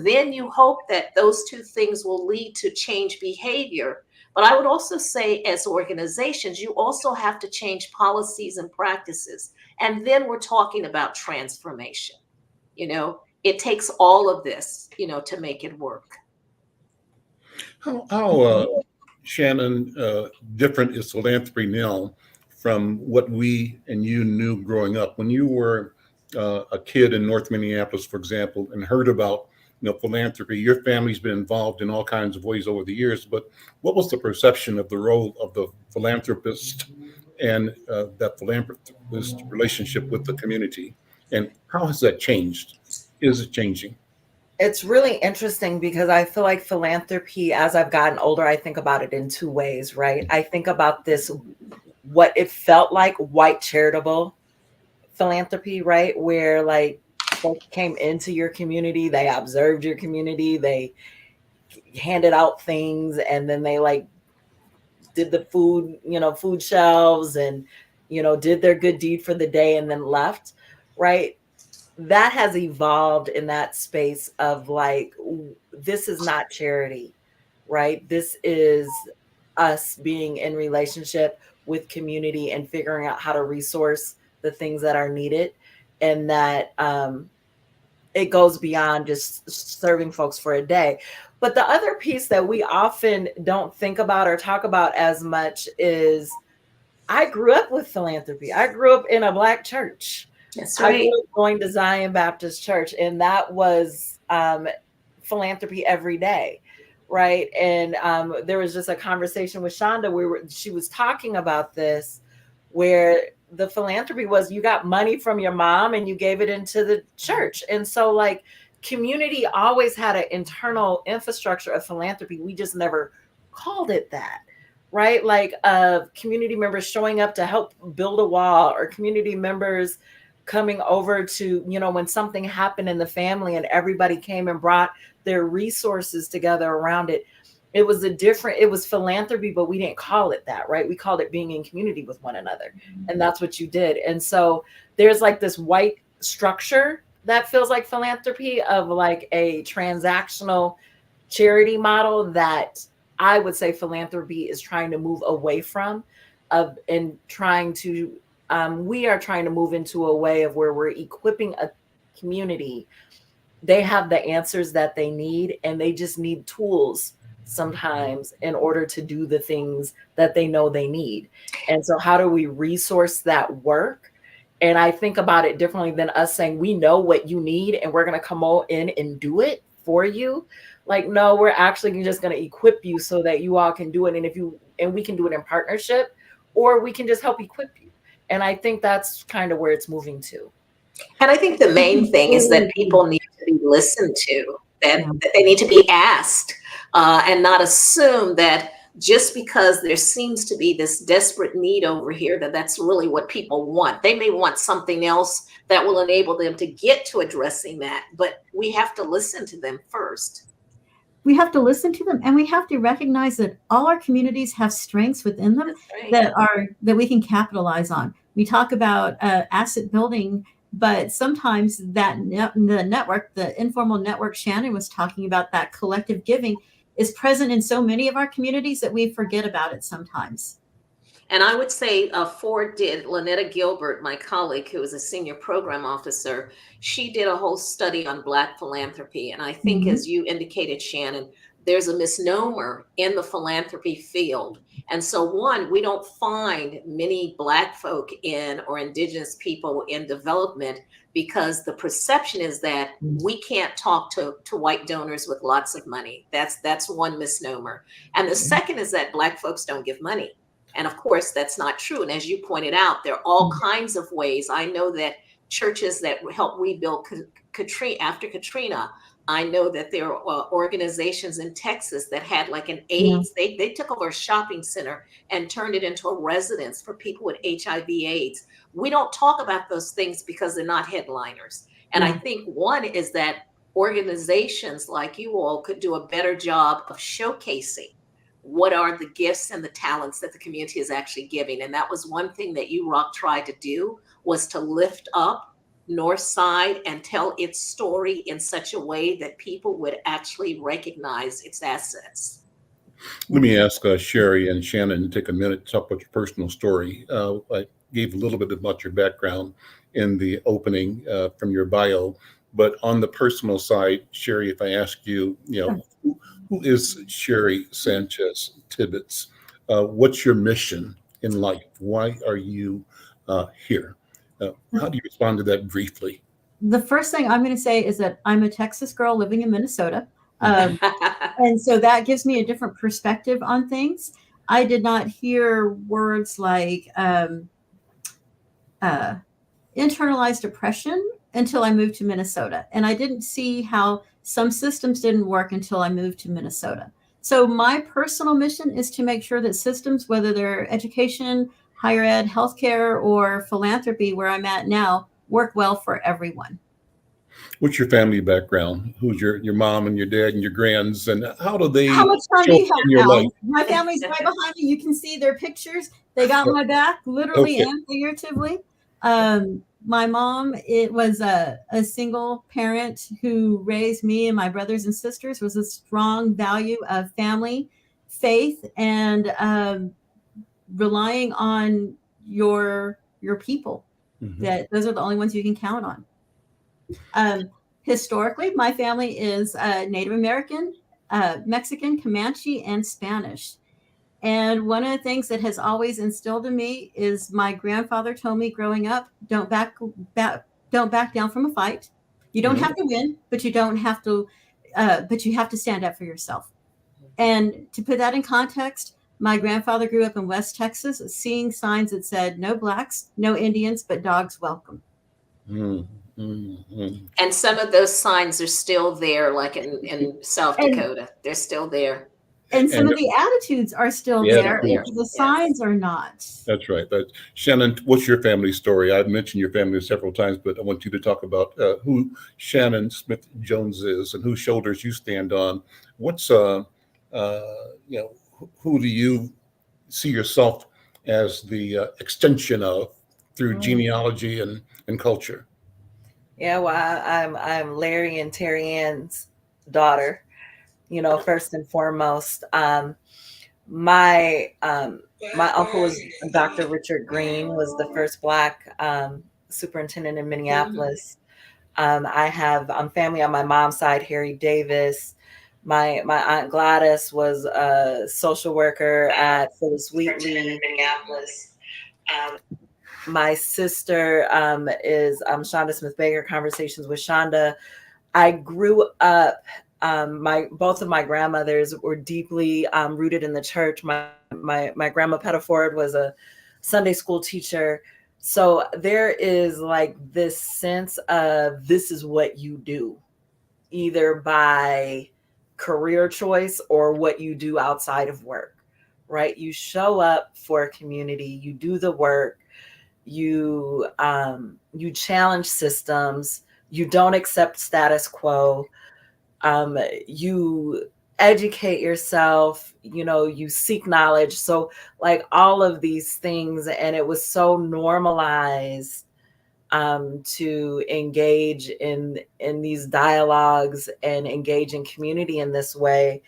Then you hope that those two things will lead to change behavior. But I would also say, as organizations, you also have to change policies and practices. And then we're talking about transformation. It takes all of this, to make it work. How Shannon, different is philanthropy now from what we and you knew growing up? When you were a kid in North Minneapolis, for example, and heard about philanthropy, your family's been involved in all kinds of ways over the years, but what was the perception of the role of the philanthropist and that philanthropist relationship with the community? And how has that changed? Is it changing? It's really interesting because I feel like philanthropy, as I've gotten older, I think about it in two ways, right? I think about this, what it felt like white charitable philanthropy, right? Where like folks came into your community, they observed your community, they handed out things, and then they like did the food, food shelves and, did their good deed for the day and then left, right? That has evolved in that space of like, this is not charity, right? This is us being in relationship with community and figuring out how to resource the things that are needed. And that it goes beyond just serving folks for a day. But the other piece that we often don't think about or talk about as much is I grew up with philanthropy. I grew up in a Black church. That's right. I grew up going to Zion Baptist Church, and that was philanthropy every day, right? And there was just a conversation with Shonda where she was talking about this, where the philanthropy was you got money from your mom and you gave it into the church. And so like community always had an internal infrastructure of philanthropy. We just never called it that, right? Like community members showing up to help build a wall, or community members coming over to, when something happened in the family and everybody came and brought their resources together around it. It was philanthropy, but we didn't call it that, right? We called it being in community with one another. And that's what you did. And so there's like this white structure that feels like philanthropy of like a transactional charity model that I would say philanthropy is trying to move away from and trying to, we are trying to move into a way of where we're equipping a community. They have the answers that they need, and they just need tools sometimes in order to do the things that they know they need. And so how do we resource that work? And I think about it differently than us saying, we know what you need and we're going to come all in and do it for you. Like, no, we're actually just going to equip you so that you all can do it. And we can do it in partnership, or we can just help equip you. And I think that's kind of where it's moving to. And I think the main thing is that people need to be listened to, that they need to be asked, and not assume that just because there seems to be this desperate need over here, that's really what people want. They may want something else that will enable them to get to addressing that, but we have to listen to them first. we have to listen to them, and we have to recognize that all our communities have strengths within them That's right. that we can capitalize on. We talk about asset building, but sometimes the informal network Shannon was talking about, that collective giving, is present in so many of our communities that we forget about it sometimes. And I would say Ford did, Lynetta Gilbert, my colleague, who was a senior program officer, she did a whole study on Black philanthropy. And I think, Mhm. as you indicated, Shannon, there's a misnomer in the philanthropy field. And so, one, we don't find many Black folk in or Indigenous people in development because the perception is that we can't talk to white donors with lots of money. That's one misnomer. And the second is that Black folks don't give money. And of course, that's not true. And as you pointed out, there are all kinds of ways. I know that churches that help rebuild Katrina, after Katrina, I know that there are organizations in Texas that had like an AIDS. They took over a shopping center and turned it into a residence for people with HIV/AIDS. We don't talk about those things because they're not headliners. And I think one is that organizations like you all could do a better job of showcasing what are the gifts and the talents that the community is actually giving. And that was one thing that UROC tried to do, was to lift up Northside and tell its story in such a way that people would actually recognize its assets. Let me ask Sherry and Shannon to take a minute to talk about your personal story. I gave a little bit about your background in the opening from your bio, but on the personal side, Sherry, if I ask you, who is Sherry Sanchez Tibbetts? What's your mission in life? Why are you here? How do you respond to that briefly? The first thing I'm going to say is that I'm a Texas girl living in Minnesota. And so that gives me a different perspective on things. I did not hear words like internalized oppression until I moved to Minnesota. And I didn't see how some systems didn't work until I moved to Minnesota. So my personal mission is to make sure that systems, whether they're education, higher ed, healthcare, or philanthropy, where I'm at now, work well for everyone. What's your family background? Who's your mom and your dad and your grands, and how do they How much time do show you up in have, your Al? life? My family's right behind me. You can see their pictures. They got my back, literally Okay. and figuratively. My mom, it was a single parent who raised me and my brothers and sisters, was a strong value of family, faith, and relying on your people. That those are the only ones you can count on. Historically, my family is Native American, Mexican, Comanche, and Spanish. And one of the things that has always instilled in me is my grandfather told me growing up, don't back down from a fight. You don't have to win, but you don't have to, but you have to stand up for yourself. And to put that in context, my grandfather grew up in West Texas, seeing signs that said no blacks, no Indians, but dogs welcome. And some of those signs are still there, like in South Dakota. They're still there. And some of the attitudes are still there. The signs are not. That's right. Shannon, what's your family story? I've mentioned your family several times, but I want you to talk about who Shannon Smith Jones is and whose shoulders you stand on. What's who do you see yourself as the extension of through genealogy and culture? Yeah, well, I'm Larry and Terry Ann's daughter. First and foremost, my uncle was Dr. Richard Green, was the first Black superintendent in Minneapolis. I'm family on my mom's side, Harry Davis. My Aunt Gladys was a social worker at Phyllis Wheatley in Minneapolis. My sister is Shonda Smith Baker, Conversations with Shonda. I grew up, both of my grandmothers were deeply rooted in the church. My grandma Pettiford was a Sunday school teacher. So there is like this sense of this is what you do, either by career choice or what you do outside of work, right? You show up for a community, you do the work, you challenge systems, you don't accept status quo, you educate yourself, you seek knowledge. So like all of these things, and it was so normalized to engage in these dialogues and engage in community in this way,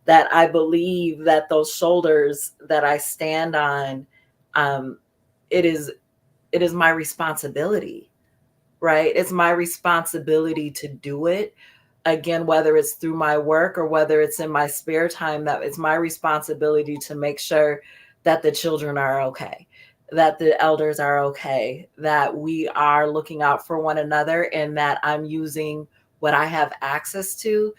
that I believe that those shoulders that I stand on, it is my responsibility, right? It's my responsibility to do it. Again, whether it's through my work or whether it's in my spare time, that it's my responsibility to make sure that the children are okay, that the elders are okay, that we are looking out for one another, and that I'm using what I have access to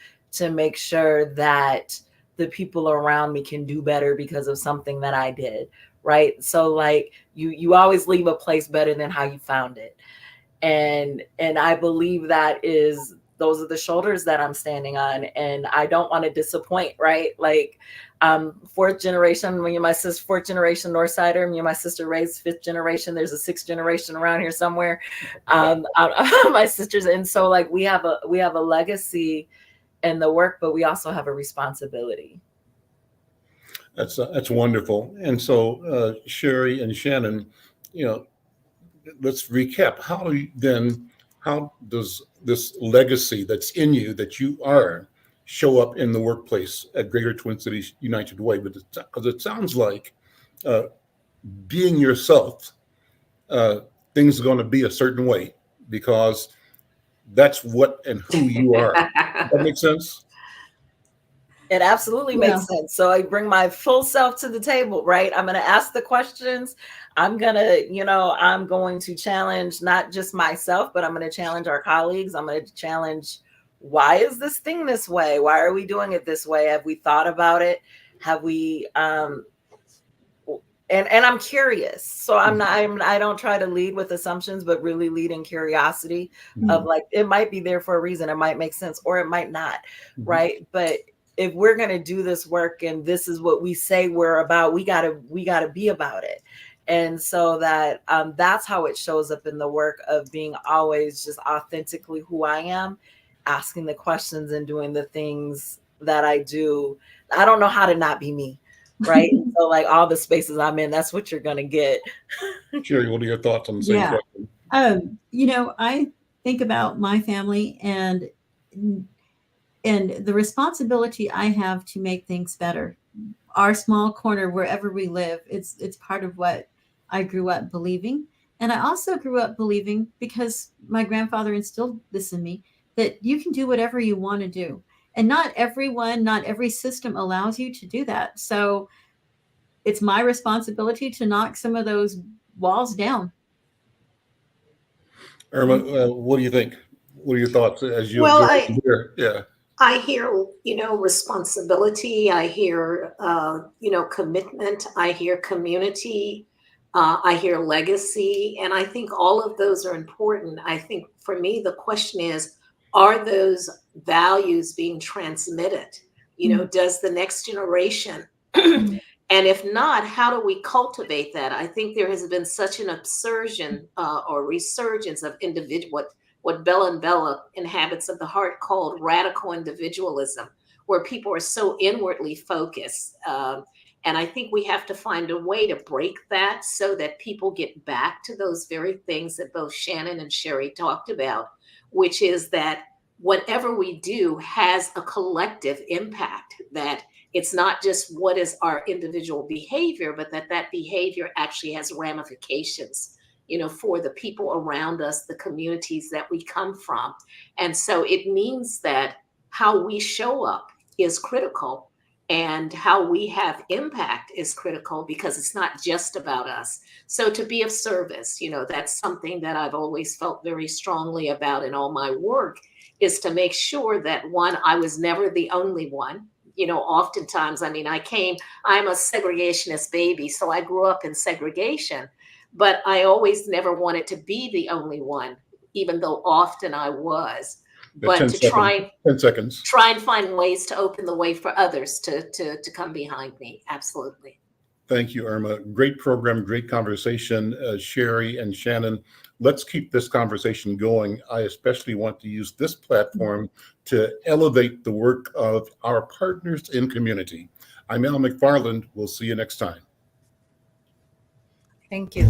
make sure that the people around me can do better because of something that I did, right? So like you always leave a place better than how you found it. And I believe those are the shoulders that I'm standing on, and I don't want to disappoint, right? Like, fourth generation, me and my sister, fourth generation Northsider, me and my sister raised fifth generation. There's a sixth generation around here somewhere, my sisters. And so like, we have a legacy in the work, but we also have a responsibility. That's wonderful. And so, Sherry and Shannon, let's recap. How does this legacy that's in you, that you are, show up in the workplace at Greater Twin Cities United Way? Because it sounds like being yourself, things are going to be a certain way, because that's what and who you are. Does that make sense? It absolutely makes sense. So I bring my full self to the table, right? I'm going to ask the questions. I'm going to challenge not just myself, but I'm going to challenge our colleagues. I'm going to challenge, why is this thing this way? Why are we doing it this way? Have we thought about it? Have we, and I'm curious. So I don't try to lead with assumptions, but really lead in curiosity of like, it might be there for a reason. It might make sense, or it might not. Right. But if we're going to do this work and this is what we say we're about, we gotta be about it. And so that's how it shows up in the work of being always just authentically who I am, asking the questions and doing the things that I do. I don't know how to not be me. Right. So like all the spaces I'm in, that's what you're going to get. Sherry, what are your thoughts on the same question? I think about my family and the responsibility I have to make things better. Our small corner, wherever we live, it's part of what I grew up believing. And I also grew up believing, because my grandfather instilled this in me, that you can do whatever you want to do. And not every system allows you to do that. So it's my responsibility to knock some of those walls down. Irma, what do you think? What are your thoughts as you hear? Yeah. I hear, responsibility. I hear, commitment. I hear community. I hear legacy. And I think all of those are important. I think for me, the question is, are those values being transmitted? Does the next generation, and if not, how do we cultivate that? I think there has been such an upsurgence or resurgence of what Bella and Bella in Habits of the Heart called radical individualism, where people are so inwardly focused. And I think we have to find a way to break that so that people get back to those very things that both Shannon and Sherry talked about, which is that whatever we do has a collective impact, that it's not just what is our individual behavior, but that behavior actually has ramifications, for the people around us, the communities that we come from. And so it means that how we show up is critical, and how we have impact is critical, because it's not just about us. So to be of service, that's something that I've always felt very strongly about in all my work, is to make sure that, one, I was never the only one. Oftentimes, I'm a segregationist baby, so I grew up in segregation, but I always never wanted to be the only one, even though often I was. But to try 10 seconds. Try and find ways to open the way for others to come behind me. Absolutely. Thank you, Irma. Great program, great conversation, Sherry and Shannon. Let's keep this conversation going. I especially want to use this platform to elevate the work of our partners in community. I'm Al McFarlane. We'll see you next time. Thank you.